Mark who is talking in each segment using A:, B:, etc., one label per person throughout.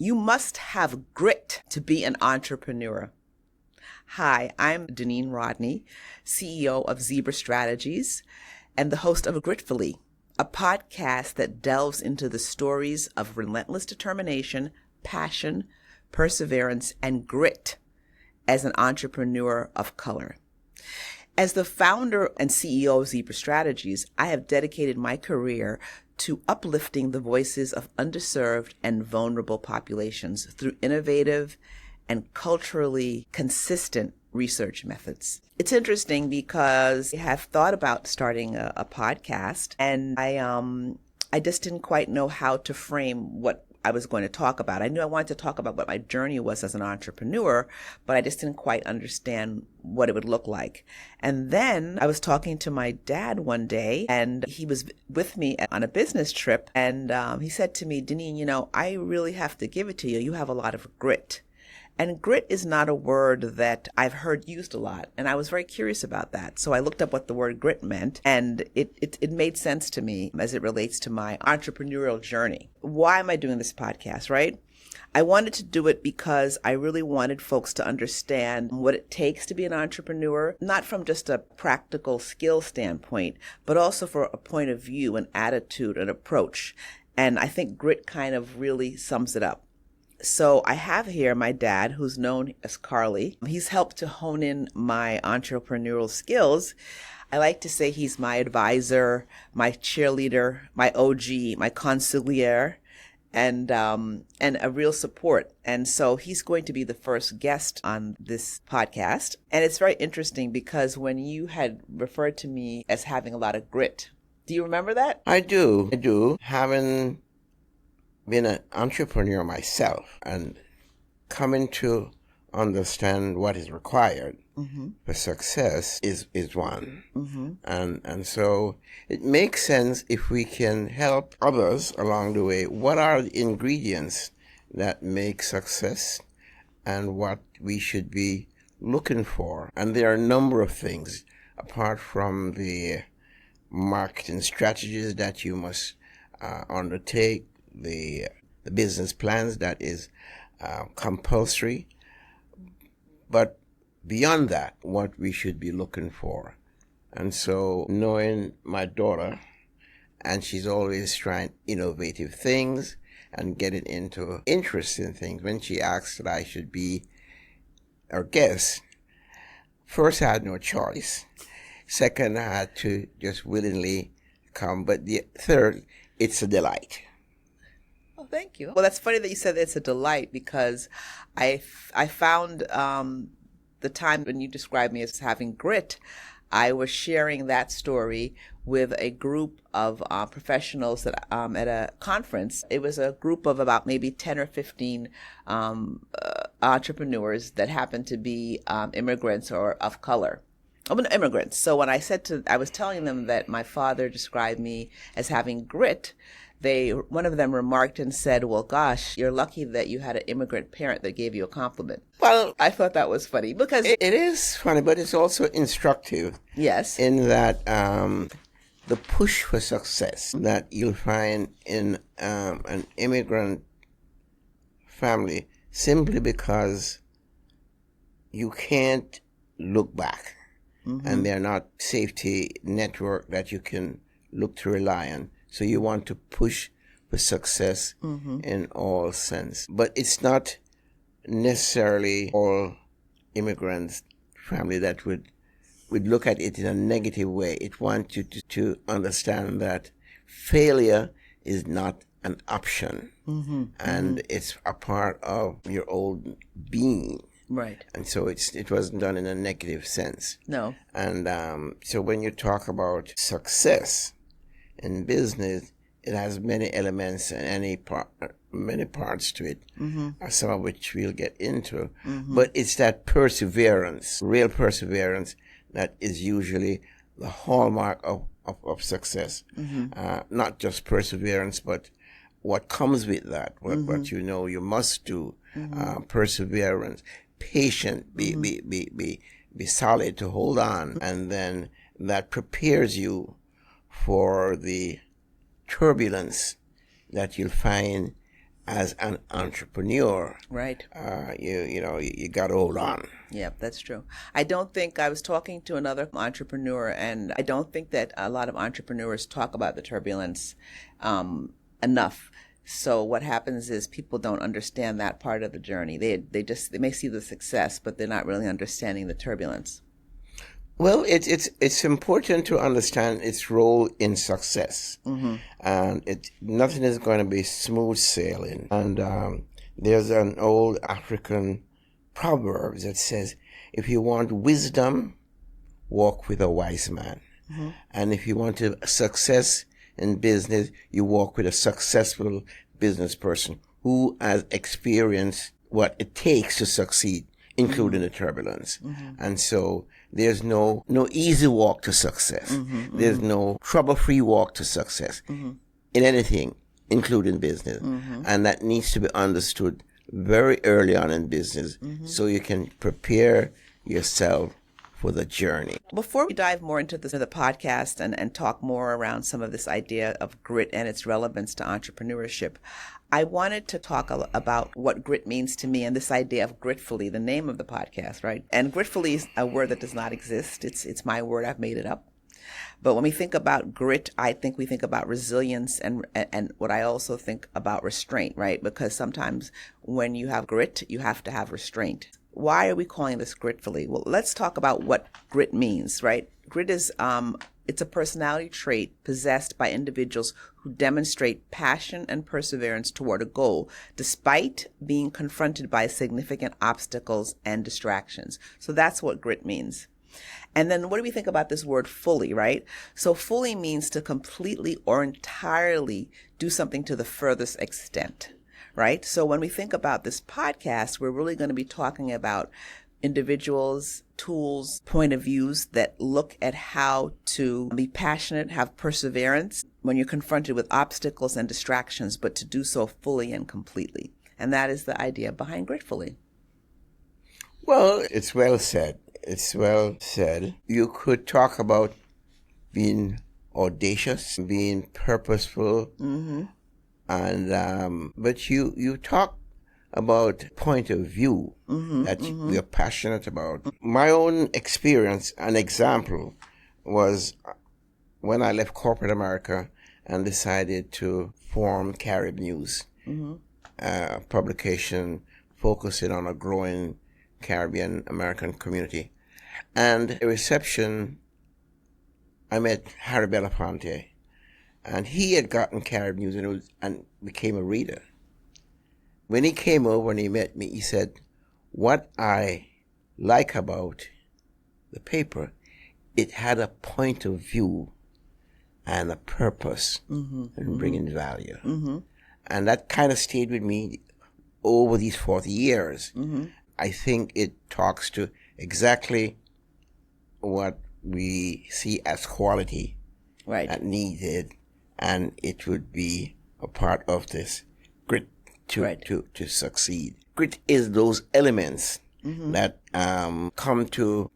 A: You must have grit to be an entrepreneur. Hi, I'm Denene Rodney, CEO of Zebra Strategies and the host of Gritfully, a podcast that delves into the stories of relentless determination, passion, perseverance, and grit as an entrepreneur of color. As the founder and CEO of Zebra Strategies, I have dedicated my career to uplifting the voices of underserved and vulnerable populations through innovative and culturally consistent research methods. It's interesting because I have thought about starting a podcast, and I just didn't quite know how to frame what I was going to talk about. I knew I wanted to talk about what my journey was as an entrepreneur, but I just didn't quite understand what it would look like. And then I was talking to my dad one day, and he was with me on a business trip, and he said to me, Denene, I really have to give it to you. You have a lot of grit. And grit is not a word that I've heard used a lot. And I was very curious about that. So I looked up what the word grit meant, and it made sense to me as it relates to my entrepreneurial journey. Why am I doing this podcast, right? I wanted to do it because I really wanted folks to understand what it takes to be an entrepreneur, not from just a practical skill standpoint, but also for a point of view, an attitude, an approach. And I think grit kind of really sums it up. So I have here my dad, who's known as Carly. He's helped to hone in my entrepreneurial skills. I like to say he's my advisor, my cheerleader, my OG, my consigliere, and a real support. And so he's going to be the first guest on this podcast. And it's very interesting because when you had referred to me as having a lot of grit, do you remember that?
B: I do. Having been an entrepreneur myself and coming to understand what is required for success is one. And so it makes sense if we can help others along the way. What are the ingredients that make success and what we should be looking for? And there are a number of things apart from the marketing strategies that you must undertake, the business plans that is compulsory. But beyond that, what we should be looking for. And so knowing my daughter, and she's always trying innovative things and getting into interesting things. When she asked that I should be her guest, first I had no choice. Second, I had to just willingly come. But the third, it's a delight.
A: Oh, thank you. Well, that's funny that you said it's a delight because I found the time when you described me as having grit, I was sharing that story with a group of professionals that at a conference. It was a group of about maybe 10 or 15 entrepreneurs that happened to be immigrants or of color. Immigrants. So when I was telling them that my father described me as having grit, one of them remarked and said, well, gosh, you're lucky that you had an immigrant parent that gave you a compliment.
B: Well,
A: I thought that was funny because
B: it is funny, but it's also instructive.
A: Yes.
B: In that the push for success that you'll find in an immigrant family simply because you can't look back. And they're not safety network that you can look to rely on. So you want to push for success in all sense. But it's not necessarily all immigrants family that would look at it in a negative way. It wants you to understand that failure is not an option. And it's a part of your own being.
A: Right.
B: And so it wasn't done in a negative sense.
A: No.
B: And so when you talk about success in business, it has many elements and many parts to it, some of which we'll get into. But it's that perseverance, real perseverance, that is usually the hallmark of success. Not just perseverance, but what comes with that, what you must do, perseverance. Patient, be solid to hold on, and then that prepares you for the turbulence that you'll find as an entrepreneur,
A: Right.
B: you got to hold on.
A: Yeah, that's true. I was talking to another entrepreneur, and I don't think that a lot of entrepreneurs talk about the turbulence enough. So what happens is people don't understand that part of the journey. They may see the success, but they're not really understanding the turbulence.
B: Well, it's important to understand its role in success, and nothing is going to be smooth sailing. And there's an old African proverb that says, "If you want wisdom, walk with a wise man, and if you want success in business, you walk with a successful business person who has experienced what it takes to succeed, including the turbulence." And so there's no easy walk to success. There's no trouble-free walk to success in anything, including business. And that needs to be understood very early on in business so you can prepare yourself for the journey.
A: Before we dive more into the podcast and talk more around some of this idea of grit and its relevance to entrepreneurship, I wanted to talk about what grit means to me and this idea of Gritfully, the name of the podcast, right? And Gritfully is a word that does not exist. It's my word. I've made it up. But when we think about grit, I think we think about resilience and what I also think about restraint, right? Because sometimes when you have grit, you have to have restraint. Why are we calling this Gritfully? Well, let's talk about what grit means, right? Grit is it's a personality trait possessed by individuals who demonstrate passion and perseverance toward a goal, despite being confronted by significant obstacles and distractions. So that's what grit means. And then what do we think about this word fully, right? So fully means to completely or entirely do something to the furthest extent, right? So when we think about this podcast, we're really going to be talking about individuals, tools, point of views that look at how to be passionate, have perseverance when you're confronted with obstacles and distractions, but to do so fully and completely. And that is the idea behind Gritfully.
B: Well, it's well said. It's well said. You could talk about being audacious, being purposeful, and but you talk about point of view that we're passionate about. My own experience, an example, was when I left corporate America and decided to form Carib News, a publication focusing on a growing Caribbean American community. And a reception, I met Harry Belafonte, and he had gotten Carib News and became a reader. When he came over and he met me, he said, "What I like about the paper, it had a point of view and a purpose in bringing value." And that kind of stayed with me over these 40 years. I think it talks to exactly what we see as quality that needed, and it would be a part of this grit to succeed. Grit is those elements that come to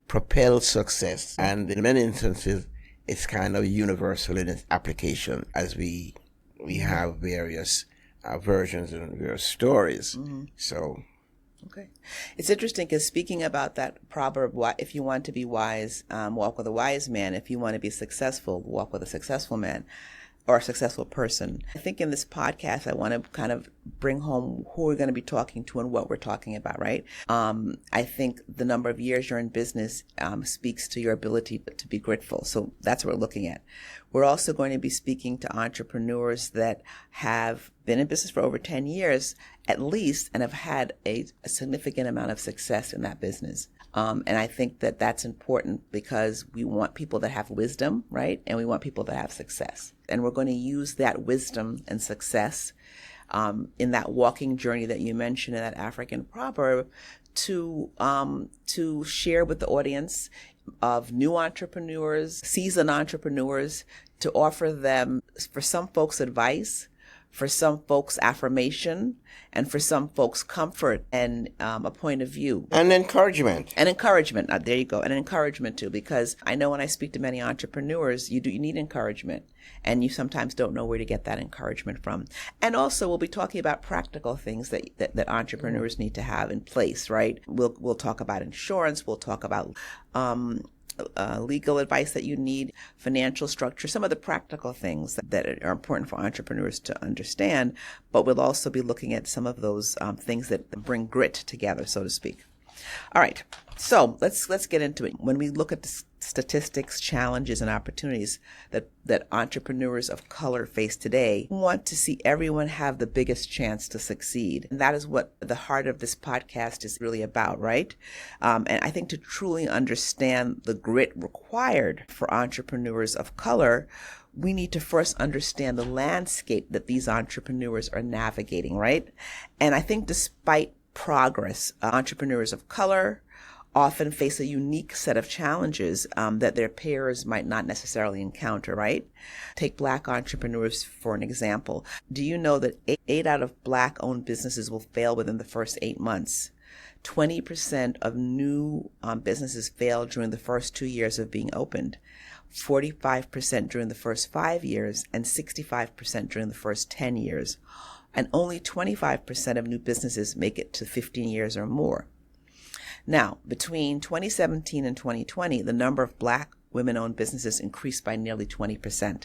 B: propel success, and in many instances, it's kind of universal in its application, as we have various versions and various stories. So.
A: Okay. It's interesting because speaking about that proverb, if you want to be wise, walk with a wise man. If you want to be successful, walk with a successful man or a successful person. I think in this podcast, I want to kind of bring home who we're going to be talking to and what we're talking about, right? I think the number of years you're in business speaks to your ability to be gritful. So that's what we're looking at. We're also going to be speaking to entrepreneurs that have been in business for over 10 years at least and have had a significant amount of success in that business. And I think that that's important because we want people that have wisdom, right? And we want people that have success. And we're going to use that wisdom and success in that walking journey that you mentioned in that African proverb to share with the audience of new entrepreneurs, seasoned entrepreneurs, to offer them, for some folks, advice, For some folks, affirmation, and for some folks, comfort and a point of view.
B: And encouragement.
A: And encouragement. There you go. And encouragement too, because I know when I speak to many entrepreneurs, you need encouragement, and you sometimes don't know where to get that encouragement from. And also, we'll be talking about practical things that entrepreneurs need to have in place, right? We'll talk about insurance. We'll talk about legal advice that you need, financial structure, some of the practical things that are important for entrepreneurs to understand. But we'll also be looking at some of those things that bring grit together, so to speak. All right, so let's get into it. When we look at the statistics, challenges, and opportunities that entrepreneurs of color face today, we want to see everyone have the biggest chance to succeed. And that is what the heart of this podcast is really about, right? And I think to truly understand the grit required for entrepreneurs of color, we need to first understand the landscape that these entrepreneurs are navigating, right? And I think despite progress, entrepreneurs of color often face a unique set of challenges that their peers might not necessarily encounter, right? Take Black entrepreneurs for an example. Do you know that 8 out of Black-owned businesses will fail within the first 8 months? 20% of new businesses fail during the first 2 years of being opened, 45% during the first 5 years, and 65% during the first 10 years. And only 25% of new businesses make it to 15 years or more. Now, between 2017 and 2020, the number of Black women-owned businesses increased by nearly 20%.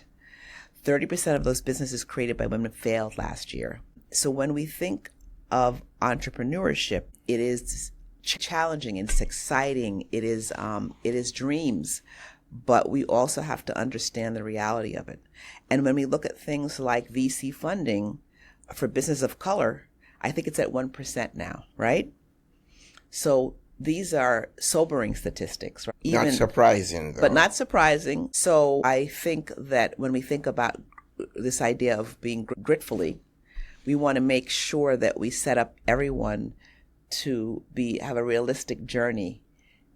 A: 30% of those businesses created by women failed last year. So when we think of entrepreneurship, it is challenging, it's exciting, it is dreams, but we also have to understand the reality of it. And when we look at things like VC funding for business of color, I think it's at 1% now, right? So these are sobering statistics, right?
B: Not surprising, though.
A: But not surprising. So I think that when we think about this idea of being gritfully, we want to make sure that we set up everyone to have a realistic journey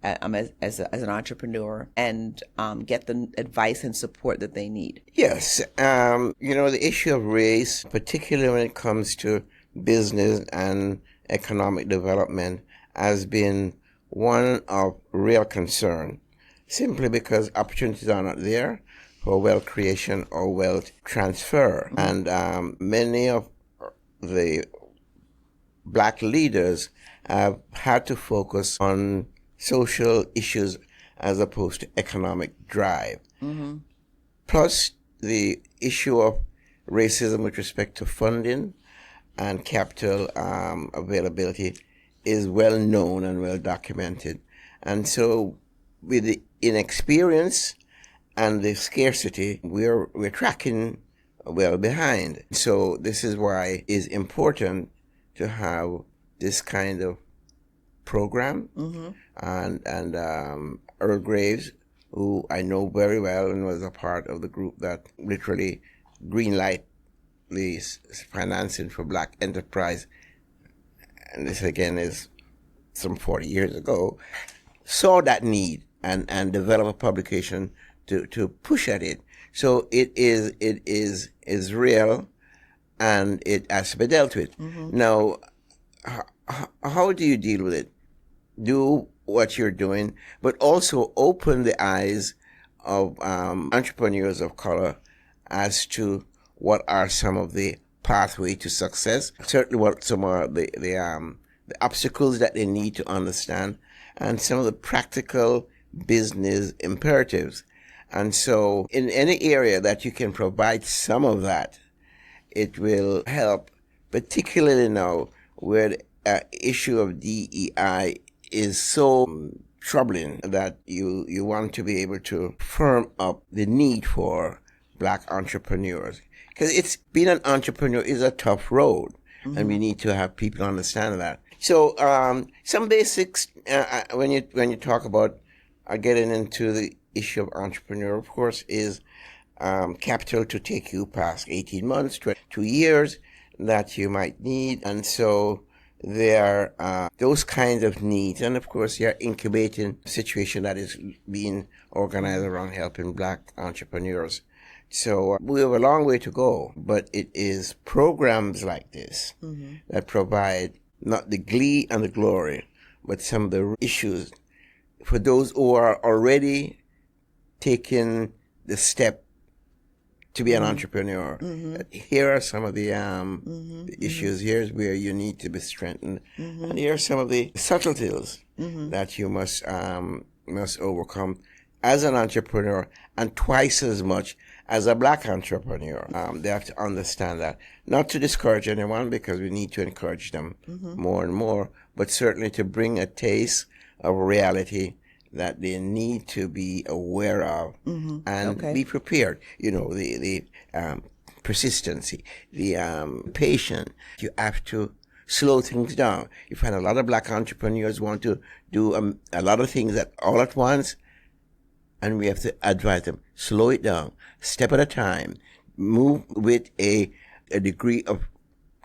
A: as an entrepreneur and get the advice and support that they need.
B: Yes. The issue of race, particularly when it comes to business and economic development, has been one of real concern, simply because opportunities are not there for wealth creation or wealth transfer. Mm-hmm. And many of the Black leaders have had to focus on social issues as opposed to economic drive. Mm-hmm. Plus, the issue of racism with respect to funding and capital availability is well known and well documented. And so with the inexperience and the scarcity, we're tracking well behind. So this is why it's important to have this kind of program. Mm-hmm. And Earl Graves, who I know very well and was a part of the group that literally greenlight the financing for Black enterprise, and this again is some 40 years ago, saw that need and developed a publication to push at it. So it is real, and it has to be dealt with. Mm-hmm. Now, how do you deal with it? Do what you're doing, but also open the eyes of entrepreneurs of color as to what are some of the pathway to success, certainly what some are the obstacles that they need to understand, and some of the practical business imperatives. And so in any area that you can provide some of that, it will help, particularly now where the issue of DEI is so troubling that you want to be able to firm up the need for Black entrepreneurs. Because being an entrepreneur is a tough road, mm-hmm. and we need to have people understand that. So some basics when you talk about getting into the issue of entrepreneur, of course, is capital to take you past 18 months, 2 years that you might need. And so there are those kinds of needs. And of course, you're incubating a situation that is being organized around helping Black entrepreneurs So we have a long way to go, but it is programs like this that provide not the glee and the glory, but some of the issues for those who are already taking the step to be an entrepreneur. Here are some of the issues. Here's where you need to be strengthened, and here are some of the subtleties that you must overcome as an entrepreneur, and twice as much as a black entrepreneur. They have to understand that. Not to discourage anyone, because we need to encourage them more and more, but certainly to bring a taste of reality that they need to be aware of and be prepared. You know, the persistency, the patience. You have to slow things down. You find a lot of black entrepreneurs want to do a lot of things all at once, and we have to advise them, slow it down, step at a time, move with a degree of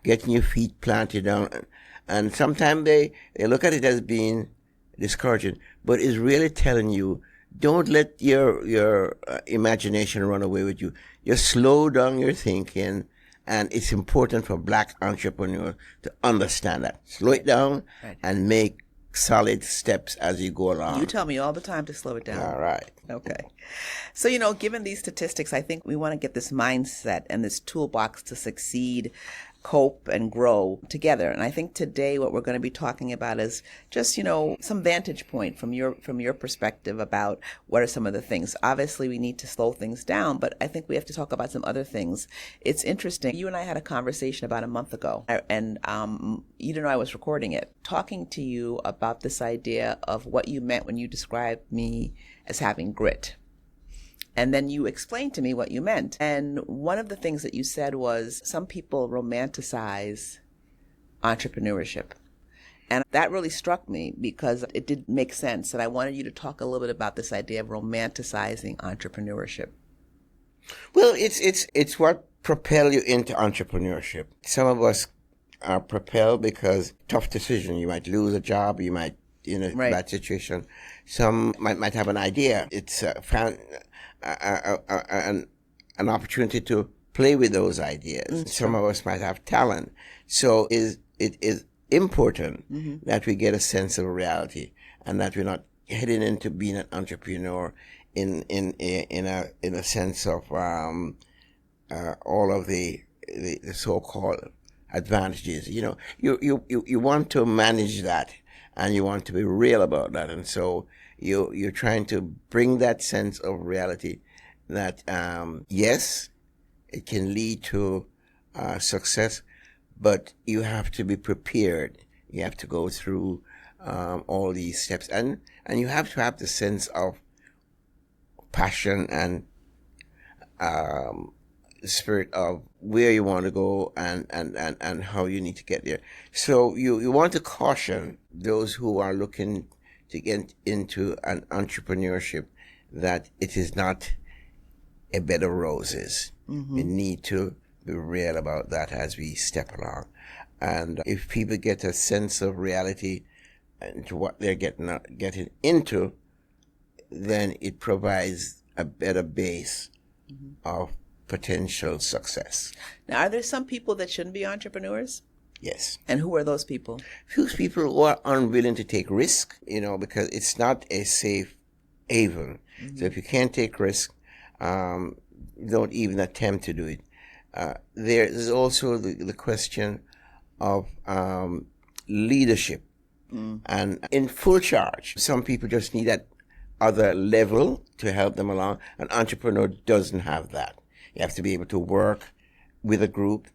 B: getting your feet planted down. And sometimes they look at it as being discouraging, but it's really telling you, don't let your imagination run away with you. Just slow down your thinking, and it's important for black entrepreneurs to understand that. Slow it down and make solid steps as you go along.
A: You tell me all the time to slow it down.
B: All right.
A: Okay. So, you know, given these statistics, I think we want to get this mindset and this toolbox to succeed, cope, and grow together. And I think today what we're going to be talking about is just, you know, some vantage point from your perspective about what are some of the things. Obviously, we need to slow things down, but I think we have to talk about some other things. It's interesting. You and I had a conversation about a month ago, and you didn't know I was recording it, talking to you about this idea of what you meant when you described me as having grit. And then you explained to me what you meant. And one of the things that you said was some people romanticize entrepreneurship. And that really struck me because it did make sense. And I wanted you to talk a little bit about this idea of romanticizing entrepreneurship.
B: Well, it's what propel you into entrepreneurship. Some of us are propelled because tough decision. You might lose a job. You might in a bad situation. Some might have an idea. It's found an opportunity to play with those ideas. Some of us might have talent. So it is important that we get a sense of reality, and that we're not heading into being an entrepreneur in a sense of all of the so-called advantages. You know, you want to manage that, and you want to be real about that, and so you're trying to bring that sense of reality that yes, it can lead to success, but you have to be prepared. You have to go through all these steps, and you have to have the sense of passion and spirit of where you want to go and how you need to get there. So you want to caution those who are looking to get into an entrepreneurship that it is not a bed of roses. We need to be real about that as we step along. And if people get a sense of reality into what they're getting into, then it provides a better base of potential success.
A: Now, are there some people that shouldn't be entrepreneurs?
B: Yes.
A: And who are those people?
B: Those people who are unwilling to take risk, because it's not a safe haven. So if you can't take risk, don't even attempt to do it. There is also the question of leadership and in full charge. Some people just need that other level to help them along. An entrepreneur doesn't have that. You have to be able to work with a group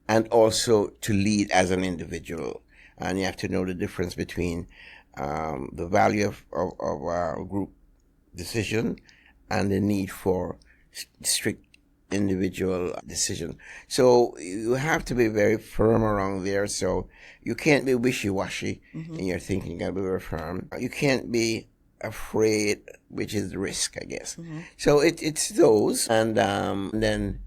B: and also to lead as an individual. And you have to know the difference between the value of group decision and the need for strict individual decision. So you have to be very firm around there. So you can't be wishy-washy in your thinking. You got to be very firm. You can't be afraid, which is the risk, I guess. So it's those. And then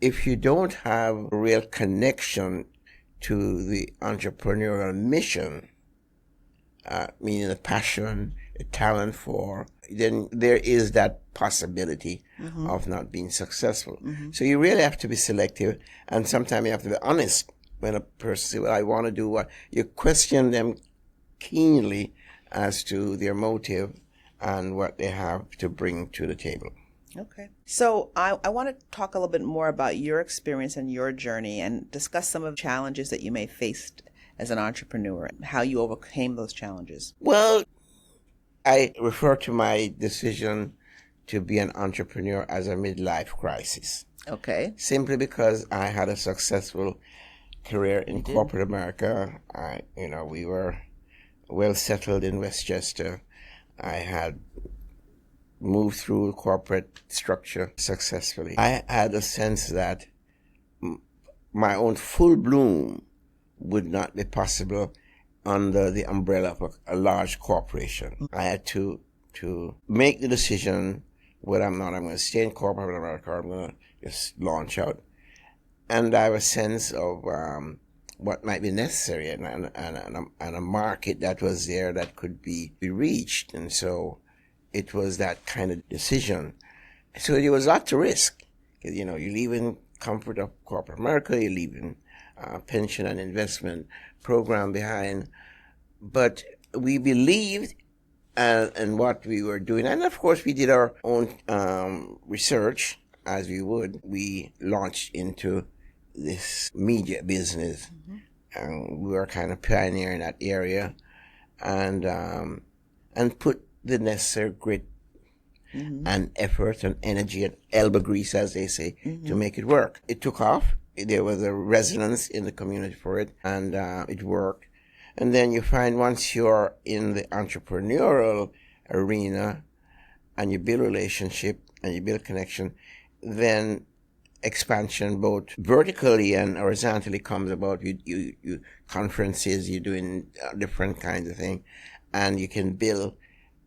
B: if you don't have a real connection to the entrepreneurial mission, meaning the passion, a talent for, then there is that possibility of not being successful. So you really have to be selective, and sometimes you have to be honest when a person says, well, I want to do what, you question them keenly as to their motive and what they have to bring to the table.
A: Okay. So I want to talk a little bit more about your experience and your journey and discuss some of the challenges that you may face as an entrepreneur and how you overcame those challenges.
B: Well, I refer to my decision to be an entrepreneur as a midlife crisis.
A: Okay.
B: Simply because I had a successful career in corporate America. We were well settled in Westchester. I had moved through corporate structure successfully. I had a sense that my own full bloom would not be possible under the umbrella of a large corporation. I had to make the decision whether I'm going to stay in corporate America or I'm going to just launch out. And I have a sense of what might be necessary and a market that was there that could be reached. And so it was that kind of decision. So there was a lot to risk. You leave in comfort of corporate America, you leave in pension and investment program behind. But we believed in what we were doing. And of course, we did our own research, as we would. We launched into this media business. And we were kind of pioneer in that area, and put the necessary grit and effort and energy and elbow grease, as they say, to make it work. It took off. There was a resonance in the community for it, and it worked. And then you find once you're in the entrepreneurial arena and you build relationship and you build connection, then expansion both vertically and horizontally comes about. You conferences, you're doing different kinds of things, and you can build,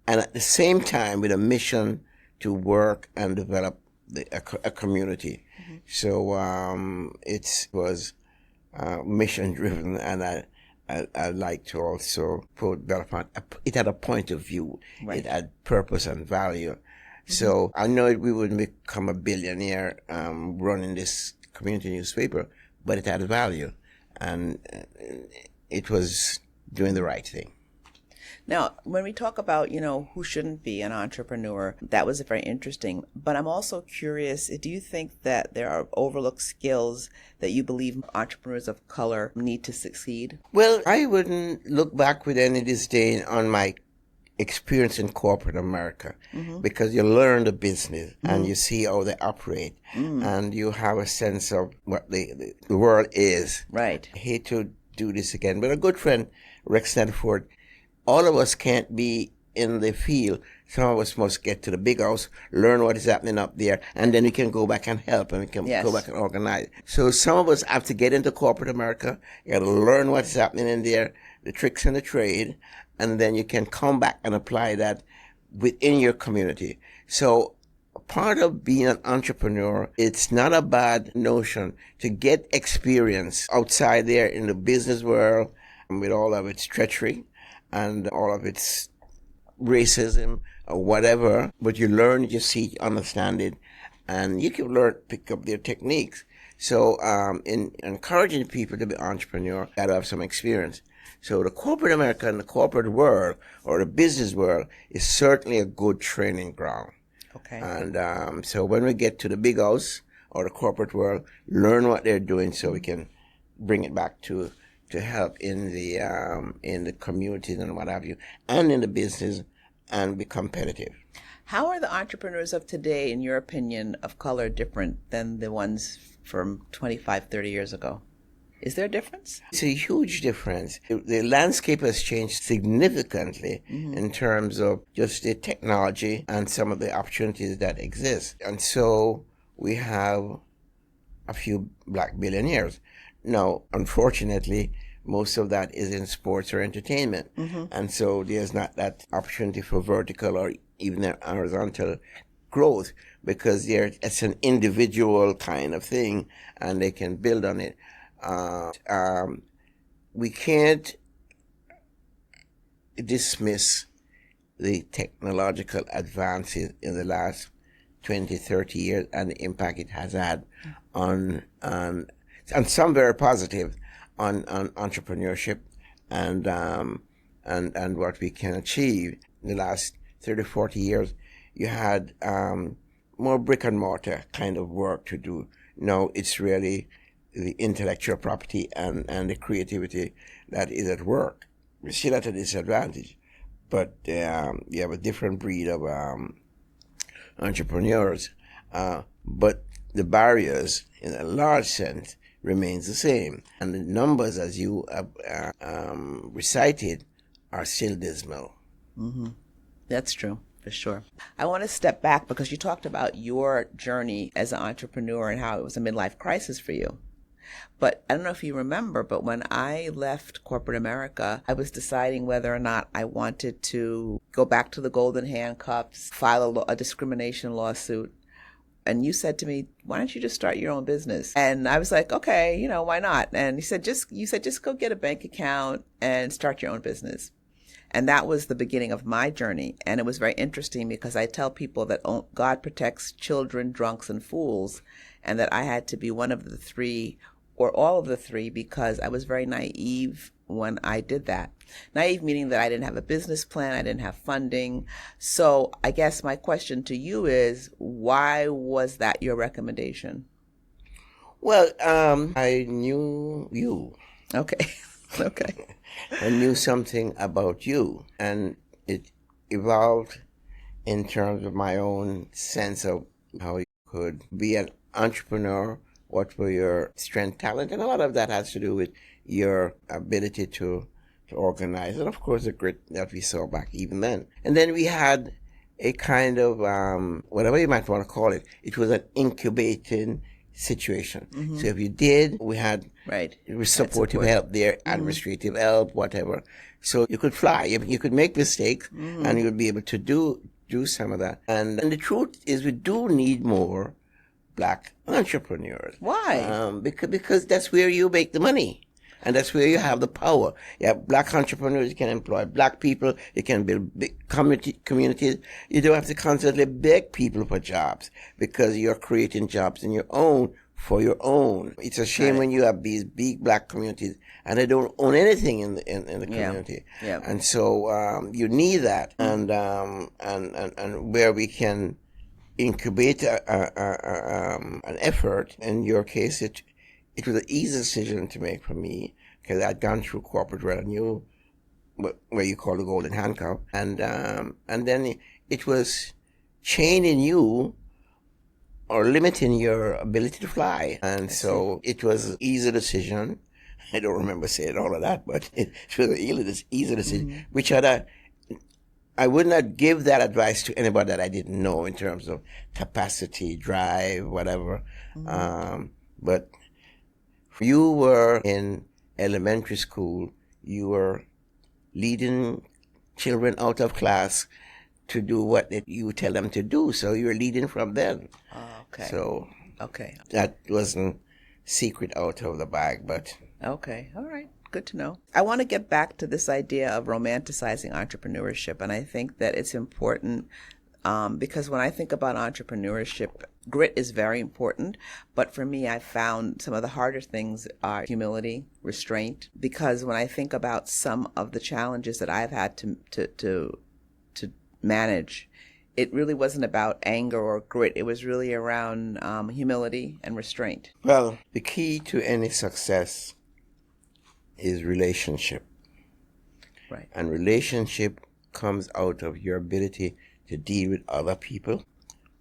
B: and at the same time with a mission to work and develop a community. So it was mission driven, and I like to also develop it had a point of view. Right. It had purpose and value. So I know we wouldn't become a billionaire running this community newspaper, but it had value, and it was doing the right thing.
A: Now, when we talk about, who shouldn't be an entrepreneur, that was very interesting. But I'm also curious, do you think that there are overlooked skills that you believe entrepreneurs of color need to succeed?
B: Well, I wouldn't look back with any disdain on my experience in corporate America, because you learn the business and you see how they operate, and you have a sense of what the world is.
A: Right.
B: I hate to do this again, but a good friend, Rex Stanford, all of us can't be in the field. Some of us must get to the big house, learn what is happening up there, and then we can go back and help, and we can go back and organize. So some of us have to get into corporate America. You got to learn what's happening in there, the tricks in the trade, and then you can come back and apply that within your community. So part of being an entrepreneur, it's not a bad notion to get experience outside there in the business world with all of its treachery and all of its racism or whatever, but you learn, you see, you understand it, and you can pick up their techniques. So in encouraging people to be entrepreneur, got to have some experience. So the corporate America and the corporate world or the business world is certainly a good training ground.
A: Okay.
B: And so when we get to the big house or the corporate world, learn what they're doing so we can bring it back to help in the communities and what have you, and in the business, and be competitive.
A: How are the entrepreneurs of today, in your opinion, of color different than the ones from 25, 30 years ago? Is there a difference?
B: It's a huge difference. The landscape has changed significantly in terms of just the technology and some of the opportunities that exist. And so we have a few black billionaires. Now, unfortunately, most of that is in sports or entertainment. And so there's not that opportunity for vertical or even horizontal growth, because it's an individual kind of thing and they can build on it. We can't dismiss the technological advances in the last 20, 30 years and the impact it has had on and some very positive on entrepreneurship and what we can achieve. In the last 30, 40 years, you had more brick and mortar kind of work to do. Now it's really the intellectual property and the creativity that is at work. We're still at a disadvantage, but you have a different breed of entrepreneurs. But the barriers, in a large sense, remains the same. And the numbers, as you recited, are still dismal.
A: Mm-hmm. That's true, for sure. I want to step back because you talked about your journey as an entrepreneur and how it was a midlife crisis for you. But I don't know if you remember, but when I left corporate America, I was deciding whether or not I wanted to go back to the golden handcuffs, file a discrimination lawsuit. And you said to me, why don't you just start your own business? And I was like, okay, why not? And you said, just go get a bank account and start your own business. And that was the beginning of my journey. And it was very interesting because I tell people that God protects children, drunks, and fools, and that I had to be one of the three or all of the three because I was very naive when I did that. Naive meaning that I didn't have a business plan, I didn't have funding. So I guess my question to you is, why was that your recommendation?
B: Well, I knew you.
A: Okay. Okay.
B: I knew something about you, and it evolved in terms of my own sense of how you could be an entrepreneur, what were your strength, talent, and a lot of that has to do with your ability to organize, and of course the grit that we saw back even then. And then we had a kind of, whatever you might want to call it, it was an incubating situation. Mm-hmm. So if you did, we had supportive help there, administrative help, whatever. So you could fly, you could make mistakes, and you would be able to do some of that. And the truth is we do need more Black entrepreneurs.
A: Why?
B: Because that's where you make the money. And that's where you have the power. You have Black entrepreneurs, you can employ Black people, you can build big communities. You don't have to constantly beg people for jobs because you're creating jobs for your own. It's a shame when you have these big Black communities and they don't own anything in the community.
A: Yeah.
B: And so you need that. And where we can incubate an effort. In your case, it was an easy decision to make for me because I'd gone through corporate where I knew where you call the golden handcuff, and then it was chaining you or limiting your ability to fly, and so it was an easy decision. I don't remember saying all of that, but it was an easy decision, which I would not give that advice to anybody that I didn't know in terms of capacity, drive, whatever. But you were in elementary school. You were leading children out of class to do what you tell them to do. So you were leading from then.
A: Okay.
B: So
A: okay,
B: that wasn't secret out of the bag, but
A: okay, all right. Good to know. I want to get back to this idea of romanticizing entrepreneurship. And I think that it's important because when I think about entrepreneurship, grit is very important. But for me, I found some of the harder things are humility, restraint. Because when I think about some of the challenges that I've had to manage, it really wasn't about anger or grit. It was really around humility and restraint.
B: Well, the key to any success is relationship.
A: Right.
B: And relationship comes out of your ability to deal with other people,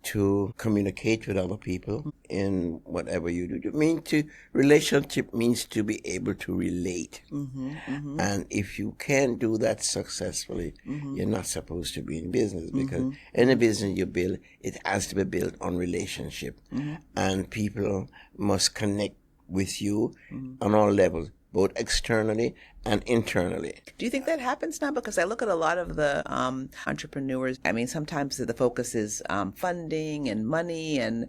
B: to communicate with other people in whatever you do. Relationship means to be able to relate. And if you can't do that successfully, you're not supposed to be in business because any business you build, it has to be built on relationship. And people must connect with you on all levels, both externally and internally.
A: Do you think that happens now? Because I look at a lot of the entrepreneurs. I mean, sometimes the focus is funding and money and,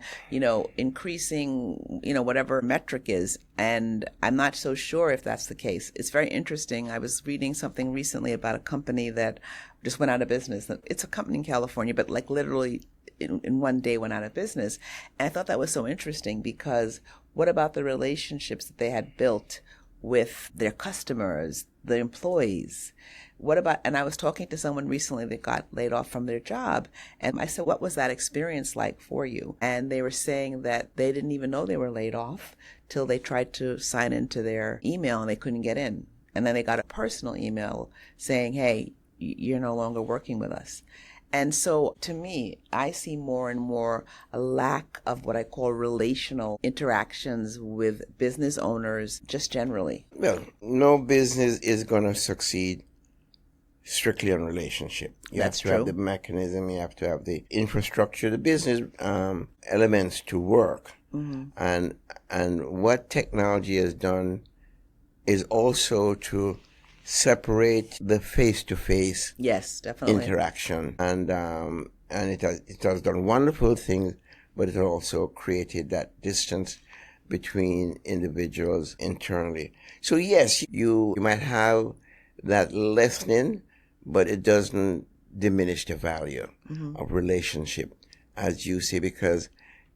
A: increasing, whatever metric is. And I'm not so sure if that's the case. It's very interesting. I was reading something recently about a company that just went out of business. It's a company in California, but like literally in one day went out of business. And I thought that was so interesting because what about the relationships that they had built with their customers, the employees? What about, and I was talking to someone recently that got laid off from their job, and I said, what was that experience like for you? And they were saying that they didn't even know they were laid off till they tried to sign into their email and they couldn't get in. And then they got a personal email saying, hey, you're no longer working with us. And so to me, I see more and more a lack of what I call relational interactions with business owners just generally.
B: Well, no business is going to succeed strictly on relationship. You
A: That's
B: have to
A: true.
B: have the mechanism, you have to have the infrastructure, the business elements to work. Mm-hmm. And what technology has done is also to separate the face-to-face
A: Yes, definitely.
B: interaction, and it has done wonderful things, but it also created that distance between individuals internally. So yes, you might have that lessening, but it doesn't diminish the value of relationship, as you say, because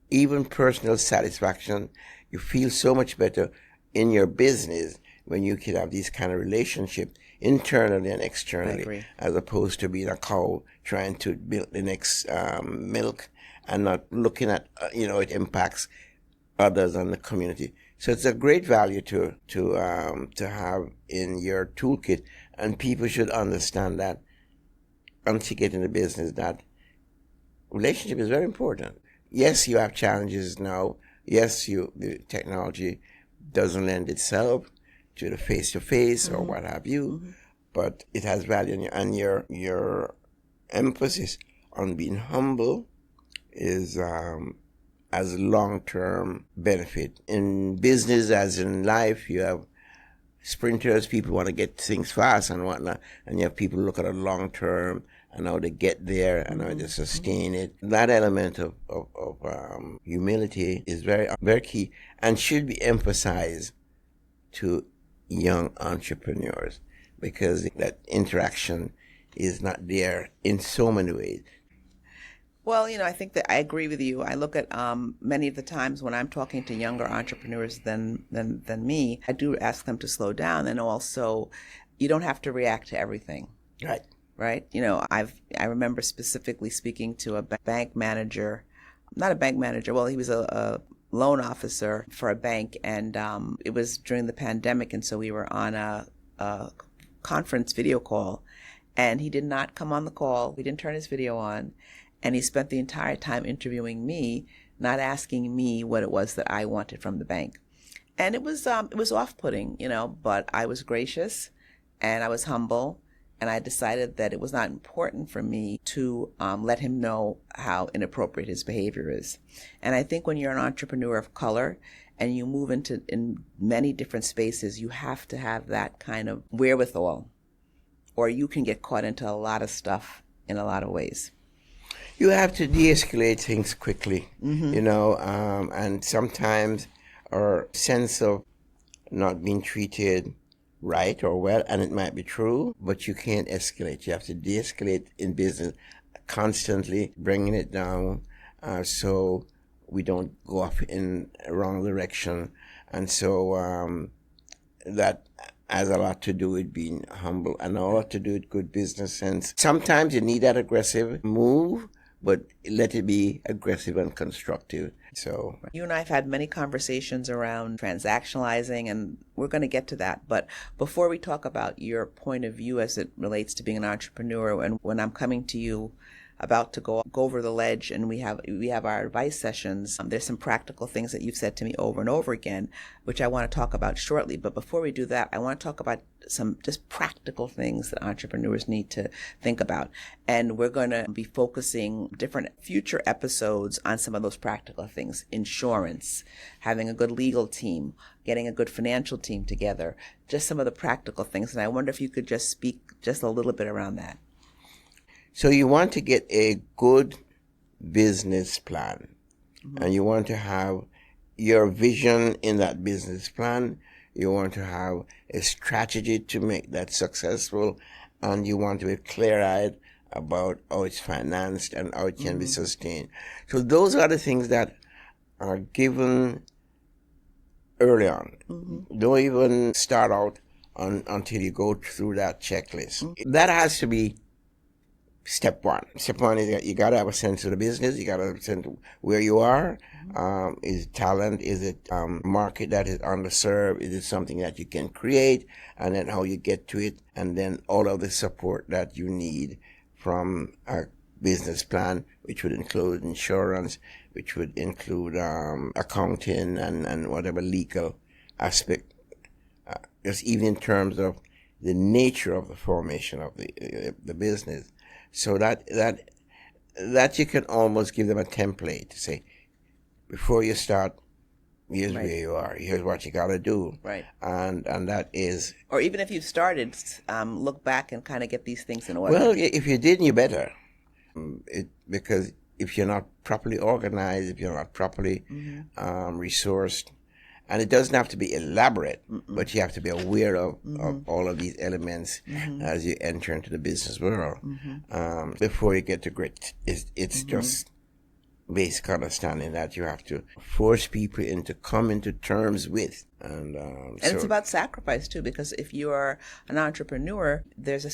B: even personal satisfaction, you feel so much better in your business when you can have these kind of relationships internally and externally, as opposed to being a cow trying to build the next milk and not looking at, it impacts others and the community. So it's a great value to have in your toolkit, and people should understand that once you get into business, that relationship is very important. Yes, you have challenges now. Yes, the technology doesn't lend itself to the face-to-face or what have you, but it has value, and your emphasis on being humble is as long-term benefit. In business as in life, you have sprinters, people want to get things fast and whatnot, and you have people who look at a long-term and how to get there and how to sustain it. That element of humility is very, very key and should be emphasized to young entrepreneurs, because that interaction is not there in so many ways.
A: Well, I think that I agree with you. I look at many of the times when I'm talking to younger entrepreneurs than me, I do ask them to slow down, and also you don't have to react to everything.
B: Right.
A: Right? I remember specifically speaking to a bank manager, not a bank manager, well, he was a loan officer for a bank, and it was during the pandemic, and so we were on a conference video call, and he did not come on the call. We didn't turn his video on, and he spent the entire time interviewing me, not asking me what it was that I wanted from the bank. And it was off-putting, but I was gracious and I was humble, and I decided that it was not important for me to let him know how inappropriate his behavior is. And I think when you're an entrepreneur of color and you move in many different spaces, you have to have that kind of wherewithal, or you can get caught into a lot of stuff in a lot of ways.
B: You have to de-escalate things quickly, and sometimes our sense of not being treated right or well, and it might be true, but you can't escalate. You have to de-escalate in business, constantly bringing it down, so we don't go off in a wrong direction. And so that has a lot to do with being humble and a lot to do with good business sense. Sometimes you need that aggressive move, but let it be aggressive and constructive. So
A: you and I have had many conversations around transactionalizing, and we're going to get to that. But before we talk about your point of view as it relates to being an entrepreneur, and when I'm coming to you about to go over the ledge and we have our advice sessions, there's some practical things that you've said to me over and over again, which I want to talk about shortly. But before we do that, I want to talk about some just practical things that entrepreneurs need to think about. And we're going to be focusing different future episodes on some of those practical things: insurance, having a good legal team, getting a good financial team together, just some of the practical things. And I wonder if you could just speak just a little bit around that.
B: So you want to get a good business plan, and you want to have your vision in that business plan. You want to have a strategy to make that successful, and you want to be clear-eyed about how it's financed and how it can be sustained. So those are the things that are given early on. Don't even start out until you go through that checklist. That has to be step one. Step one is that you got to have a sense of the business. You got to have a sense of where you are. Is it talent? Is it market that is underserved? Is it something that you can create? And then how you get to it. And then all of the support that you need from a business plan, which would include insurance, which would include accounting and whatever legal aspect. Just even in terms of the nature of the formation of the business. So that you can almost give them a template to say, before you start, here's where you are, here's what you got to do.
A: Right.
B: And that is...
A: Or even if you've started, look back and kind of get these things in order.
B: Well, if you didn't, you better. Because if you're not properly organized, if you're not properly resourced, and it doesn't have to be elaborate, but you have to be aware of all of these elements as you enter into the business world. Before you get to grit, it's just basic understanding that you have to force people into come into terms with. And
A: it's about sacrifice too, because if you are an entrepreneur,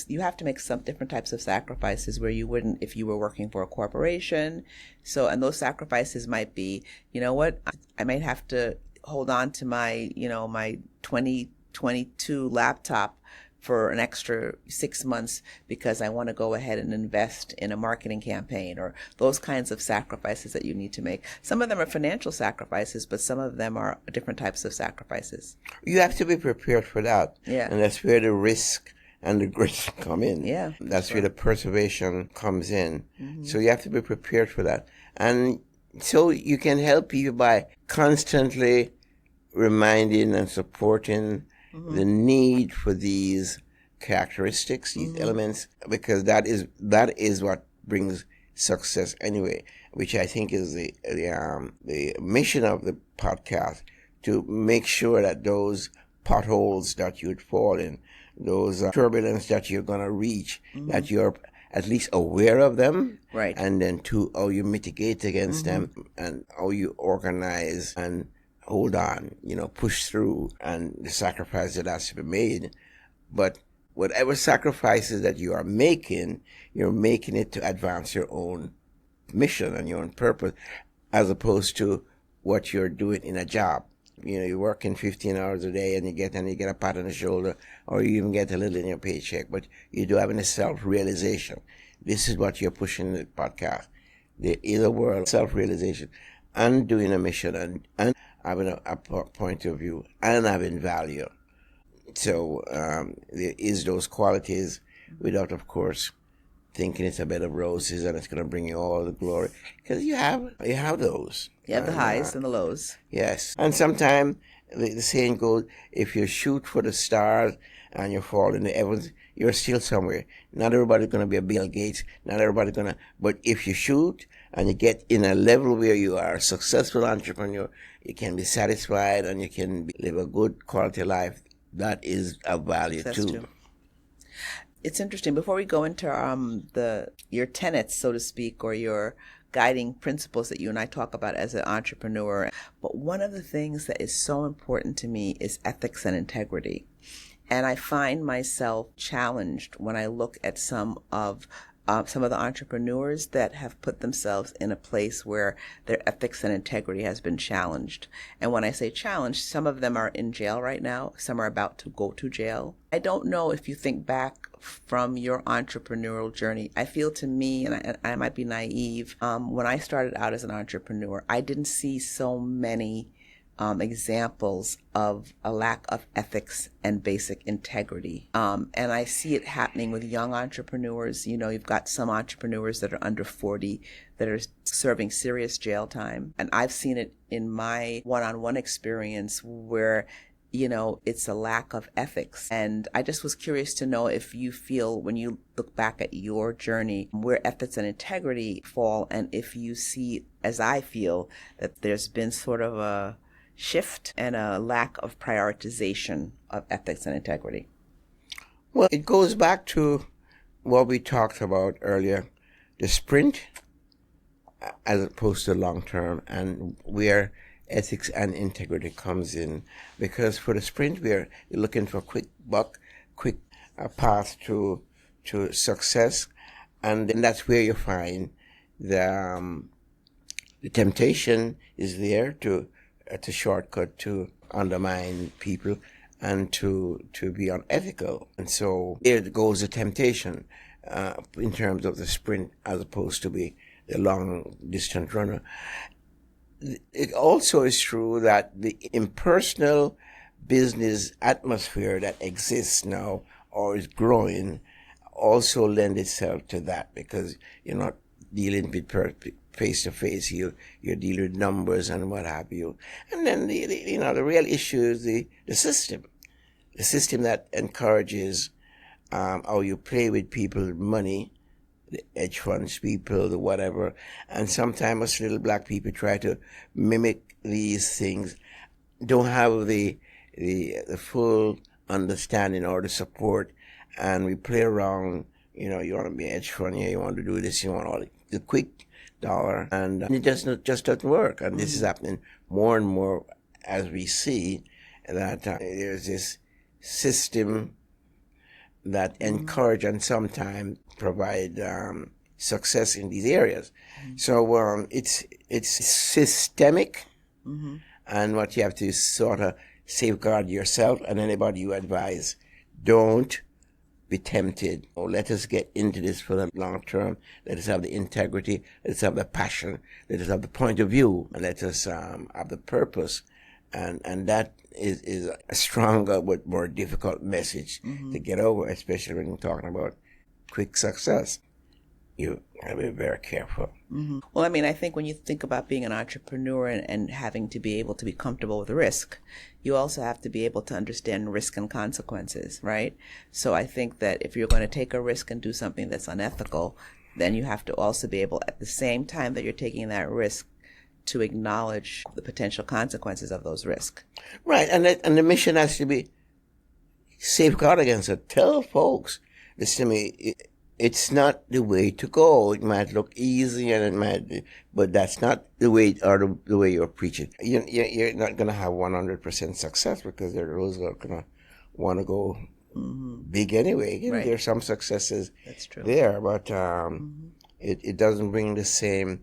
A: you have to make some different types of sacrifices where you wouldn't if you were working for a corporation. So, and those sacrifices might be, you know what, I might have to hold on to my 2022 laptop for an extra 6 months because I want to go ahead and invest in a marketing campaign, or those kinds of sacrifices that you need to make. Some of them are financial sacrifices, but some of them are different types of sacrifices.
B: You have to be prepared for that.
A: Yeah.
B: And that's where the risk and the grit come in.
A: Yeah.
B: That's where the perseveration comes in. So you have to be prepared for that. And so you can help people by constantly reminding and supporting the need for these characteristics, these elements, because that is what brings success anyway, which I think is the mission of the podcast, to make sure that those potholes that you'd fall in, those turbulence that you're going to reach, that you're at least aware of them,
A: right? And
B: then how you mitigate against them, and how you organize and hold on, push through, and the sacrifice that has to be made. But whatever sacrifices that you are making, you're making it to advance your own mission and your own purpose, as opposed to what you're doing in a job. You're working 15 hours a day and you get a pat on the shoulder, or you even get a little in your paycheck, but you do having a self-realization. This is what you're pushing in the podcast. The inner world, self-realization, and doing a mission, and having a point of view, and having value. So there is those qualities, without, of course, thinking it's a bed of roses and it's going to bring you all the glory, because you have those.
A: You have the highs and the lows.
B: Yes, and sometimes the saying goes, if you shoot for the stars and you fall in the heavens, you're still somewhere. Not everybody's going to be a Bill Gates. Not everybody's going to. But if you shoot and you get in a level where you are a successful entrepreneur, you can be satisfied and you can live a good quality life. That is of value too.
A: It's interesting. Before we go into your tenets, so to speak, or your guiding principles that you and I talk about as an entrepreneur, but one of the things that is so important to me is ethics and integrity. And I find myself challenged when I look at some of some of the entrepreneurs that have put themselves in a place where their ethics and integrity has been challenged. And when I say challenged, some of them are in jail right now. Some are about to go to jail. I don't know if you think back from your entrepreneurial journey. I feel to me, and I might be naive, when I started out as an entrepreneur, I didn't see so many examples of a lack of ethics and basic integrity. And I see it happening with young entrepreneurs. You know, you've got some entrepreneurs that are under 40 that are serving serious jail time. And I've seen it in my one-on-one experience where, you know, it's a lack of ethics. And I just was curious to know if you feel, when you look back at your journey, where ethics and integrity fall, and if you see, as I feel, that there's been sort of a shift and a lack of prioritization of ethics and integrity.
B: Well, it goes back to what we talked about earlier, the sprint as opposed to long term, and where ethics and integrity comes in. Because for the sprint, you're looking for quick buck, quick path to success, and then that's where you find the temptation is there to shortcut, to undermine people, and to be unethical. And so there goes the temptation in terms of the sprint as opposed to be the long distance runner. It also is true that the impersonal business atmosphere that exists now or is growing also lends itself to that, because you're not dealing with face to face, you deal with numbers and what have you. And then the real issue is the system that encourages how you play with people's money, the hedge funds people, the whatever. And sometimes us little black people try to mimic these things, don't have the full understanding or the support, and we play around. You know, you want to be a hedge fund, you want to do this, you want all the quick dollar, and it just doesn't work. And this is happening more and more as we see that there's this system that encourage and sometimes provide success in these areas. So it's systemic, and what you have to sort of safeguard yourself and anybody you advise. Don't be tempted. Oh, let us get into this for the long term. Let us have the integrity. Let us have the passion. Let us have the point of view. And let us have the purpose. And that is a stronger but more difficult message to get over, especially when you're talking about quick success. You have to be very careful.
A: Well, I mean, I think when you think about being an entrepreneur and having to be able to be comfortable with risk, you also have to be able to understand risk and consequences, right? So I think that if you're going to take a risk and do something that's unethical, then you have to also be able, at the same time that you're taking that risk, to acknowledge the potential consequences of those risks.
B: Right, and the mission has to be safeguard against it. Tell folks, listen to me, it's not the way to go. It might look easy, and it might be, but that's not the way, or the way you're preaching. You're not going to have 100% success, because there are those who are going to want to go big anyway.
A: Right.
B: There's some successes
A: That's true.
B: there, but it doesn't bring the same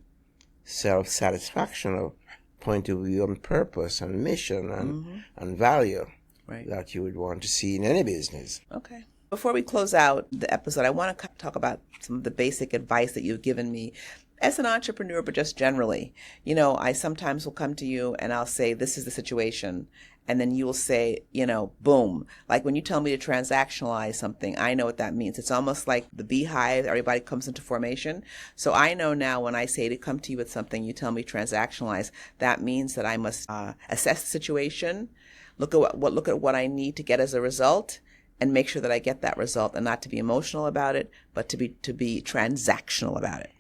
B: self-satisfaction of point of view and purpose and mission and value that you would want to see in any business.
A: Okay. Before we close out the episode, I want to talk about some of the basic advice that you've given me as an entrepreneur, but just generally. You know, I sometimes will come to you and I'll say, this is the situation. And then you will say, you know, boom. Like when you tell me to transactionalize something, I know what that means. It's almost like the beehive, everybody comes into formation. So I know now when I say to come to you with something, you tell me transactionalize, that means that I must assess the situation, look at what I need to get as a result, and make sure that I get that result, and not to be emotional about it, but to be transactional about it.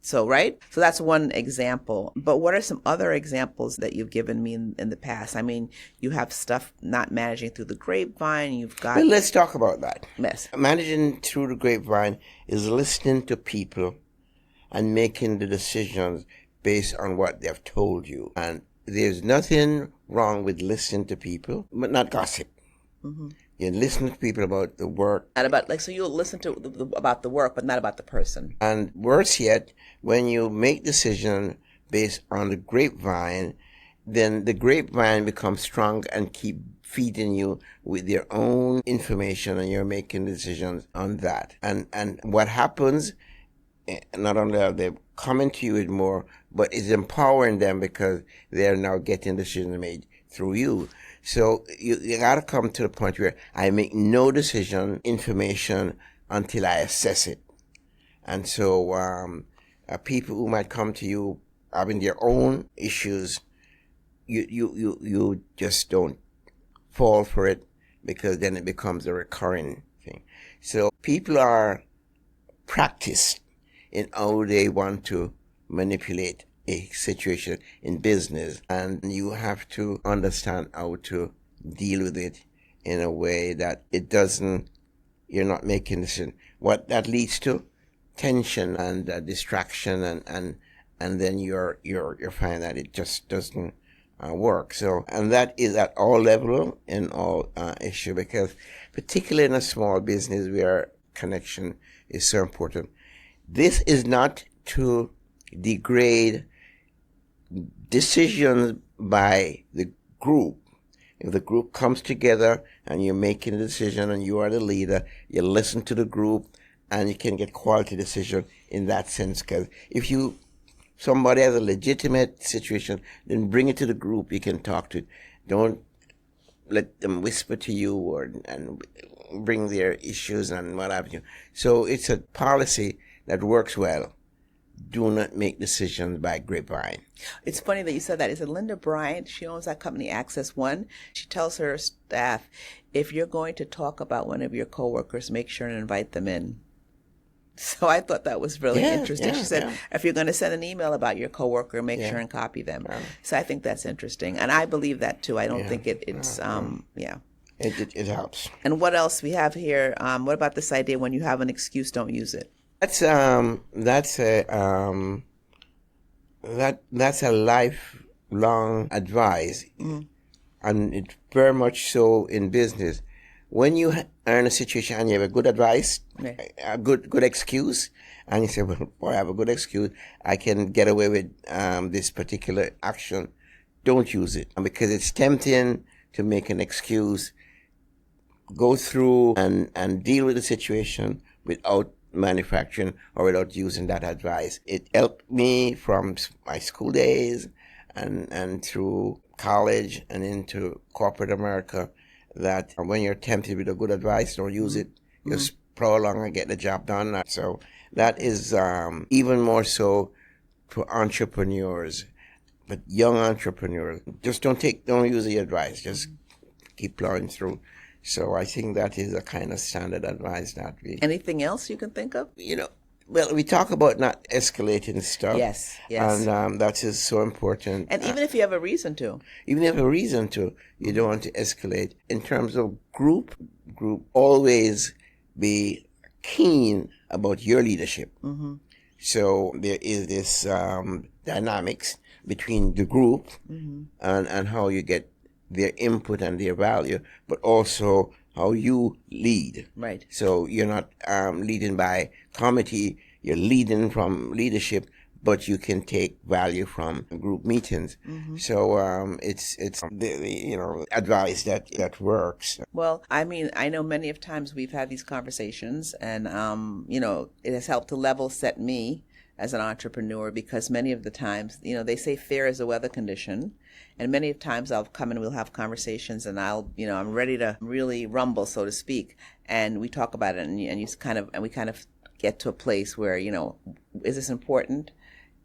A: So, right? So that's one example. But what are some other examples that you've given me in the past? I mean, you have stuff not managing through the grapevine. You've got...
B: Well, let's talk about that.
A: Yes.
B: Managing through the grapevine is listening to people and making the decisions based on what they've told you. And there's nothing wrong with listening to people, but not gossip. You listen to people about the work.
A: Not about, like, so you'll listen to about the work, but not about the person.
B: And worse yet, when you make decisions based on the grapevine, then the grapevine becomes strong and keep feeding you with their own information, and you're making decisions on that. And what happens, not only are they coming to you with more, but it's empowering them because they're now getting decisions made through you. So you got to come to the point where I make no decision information until I assess it. And so people who might come to you having their own issues, you just don't fall for it, because then it becomes a recurring thing. So people are practiced in how they want to manipulate a situation in business, and you have to understand how to deal with it in a way that it doesn't, you're not making decisions. What that leads to? Tension and distraction, and then you're finding that it just doesn't work. So, and that is at all level in all issue, because particularly in a small business where connection is so important. This is not to degrade decisions by the group. If the group comes together and you're making a decision and you are the leader, you listen to the group and you can get quality decision in that sense. Because if somebody has a legitimate situation, then bring it to the group. You can talk to it. Don't let them whisper to you and bring their issues and what have you. So it's a policy that works well. Do not make decisions by grapevine.
A: It's funny that you said that. It's Linda Bryant. She owns that company, Access One. She tells her staff, if you're going to talk about one of your coworkers, make sure and invite them in. So I thought that was really interesting. She said, if you're going to send an email about your coworker, make sure and copy them. Yeah. So I think that's interesting. And I believe that too. I don't think it's,
B: It helps.
A: And what else we have here? What about this idea, when you have an excuse, don't use it?
B: That's a lifelong advice, and it's very much so in business. When you are in a situation and you have a good advice, a good excuse, and you say, well, boy, I have a good excuse, I can get away with this particular action, don't use it. Because it's tempting to make an excuse, go through and deal with the situation without manufacturing or without using that advice. It helped me from my school days and through college and into corporate America, that when you're tempted with a good advice, don't use it. Just plow along and get the job done. So that is even more so for entrepreneurs, but young entrepreneurs. Just don't use the advice. Just keep plowing through. So I think that is a kind of standard advice that we...
A: Anything else you can think of?
B: Well, we talk about not escalating stuff.
A: Yes.
B: And that is so important.
A: And even if you have a reason to.
B: Even if you have a reason to, you don't want to escalate. In terms of group, always be keen about your leadership. So there is this dynamics between the group and how you get their input and their value, but also how you lead.
A: Right. So
B: you're not leading by committee, you're leading from leadership, but you can take value from group meetings. So it's the advice that works.
A: Well, I mean, I know many of times we've had these conversations, and it has helped to level set me as an entrepreneur, because many of the times, they say fear is a weather condition. And many of times I'll come and we'll have conversations, and I'm ready to really rumble, so to speak. And we talk about it, and we kind of get to a place where, is this important?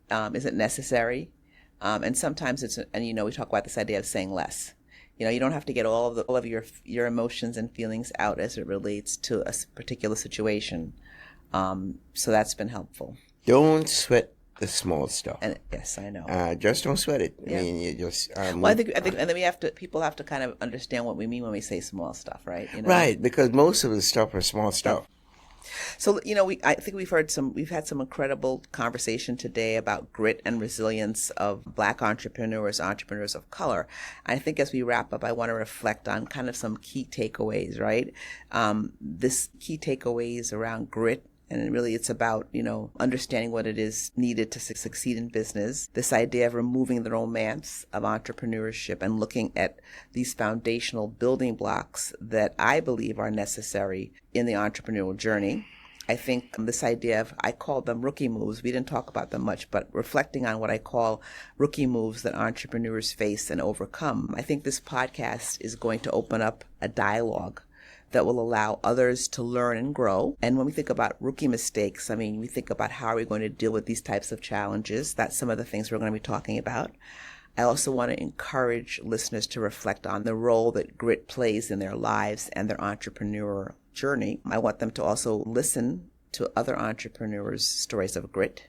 A: Is it necessary? And sometimes we talk about this idea of saying less. You don't have to get all of your emotions and feelings out as it relates to a particular situation. So that's been helpful.
B: Don't sweat the small stuff.
A: And yes, I know.
B: Just don't sweat it.
A: Yeah.
B: I mean, you just.
A: Well, I think, and then people have to kind of understand what we mean when we say small stuff, right?
B: Right, because most of the stuff are small stuff.
A: So, I think we've had some incredible conversation today about grit and resilience of Black entrepreneurs, entrepreneurs of color. And I think as we wrap up, I want to reflect on kind of some key takeaways, right? This key takeaways around grit. And really, it's about, understanding what it is needed to succeed in business. This idea of removing the romance of entrepreneurship and looking at these foundational building blocks that I believe are necessary in the entrepreneurial journey. I think this idea of, I call them rookie moves. We didn't talk about them much, but reflecting on what I call rookie moves that entrepreneurs face and overcome. I think this podcast is going to open up a dialogue that will allow others to learn and grow. And when we think about rookie mistakes, we think about how are we going to deal with these types of challenges. That's some of the things we're going to be talking about. I also want to encourage listeners to reflect on the role that grit plays in their lives and their entrepreneurial journey. I want them to also listen to other entrepreneurs' stories of grit.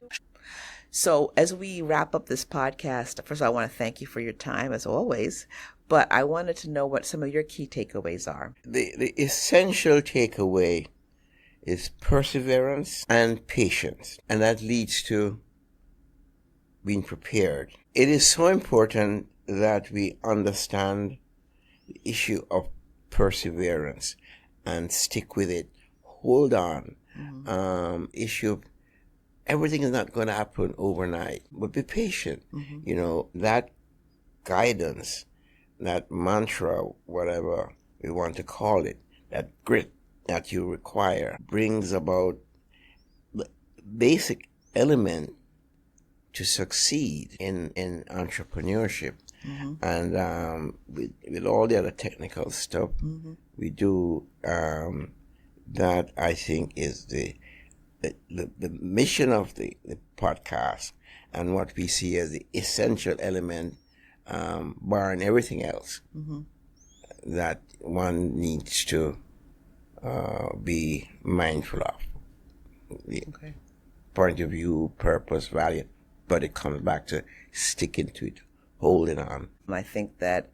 A: So as we wrap up this podcast, first of all, I want to thank you for your time as always, but I wanted to know what some of your key takeaways are.
B: The essential takeaway is perseverance and patience, and that leads to being prepared. It is so important that we understand the issue of perseverance and stick with it. Hold on. Everything is not going to happen overnight, but be patient. That guidance, that mantra, whatever we want to call it, that grit that you require brings about the basic element to succeed in entrepreneurship. And with all the other technical stuff we do, that I think is the mission of the podcast, and what we see as the essential element, barring everything else, that one needs to be mindful of. The point of view, purpose, value, but it comes back to sticking to it, holding on.
A: I think that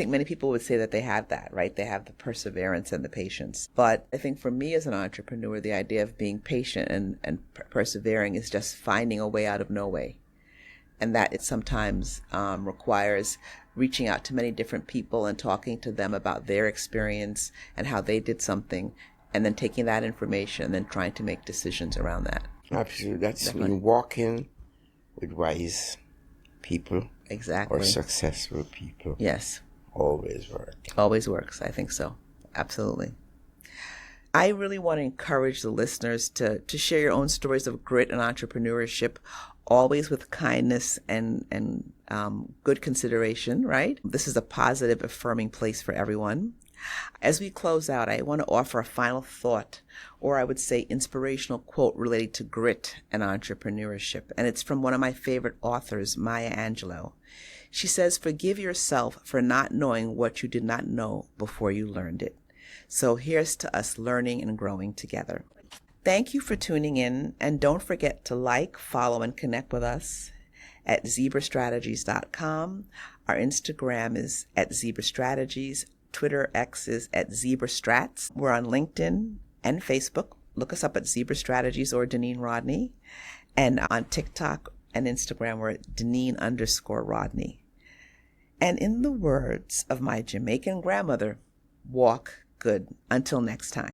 A: many people would say that they have that, right? They have the perseverance and the patience. But I think for me as an entrepreneur, the idea of being patient and persevering is just finding a way out of no way. And that it sometimes requires reaching out to many different people and talking to them about their experience and how they did something, and then taking that information and then trying to make decisions around that.
B: Absolutely. That's when walking with wise people.
A: Exactly.
B: Or successful people.
A: Yes.
B: Always works.
A: Always works. I think so. Absolutely. I really want to encourage the listeners to share your own stories of grit and entrepreneurship, always with kindness and good consideration, right? This is a positive, affirming place for everyone. As we close out, I want to offer a final thought, or I would say inspirational quote related to grit and entrepreneurship. And it's from one of my favorite authors, Maya Angelou. She says, "Forgive yourself for not knowing what you did not know before you learned it." So here's to us learning and growing together. Thank you for tuning in, and don't forget to like, follow, and connect with us at zebrastrategies.com. Our Instagram is at zebrastrategies. Twitter X is at zebrastrats. We're on LinkedIn and Facebook. Look us up at Zebra Strategies or Denene Rodney. And on TikTok and Instagram, we're at Denene_Rodney. And in the words of my Jamaican grandmother, walk good. Until next time.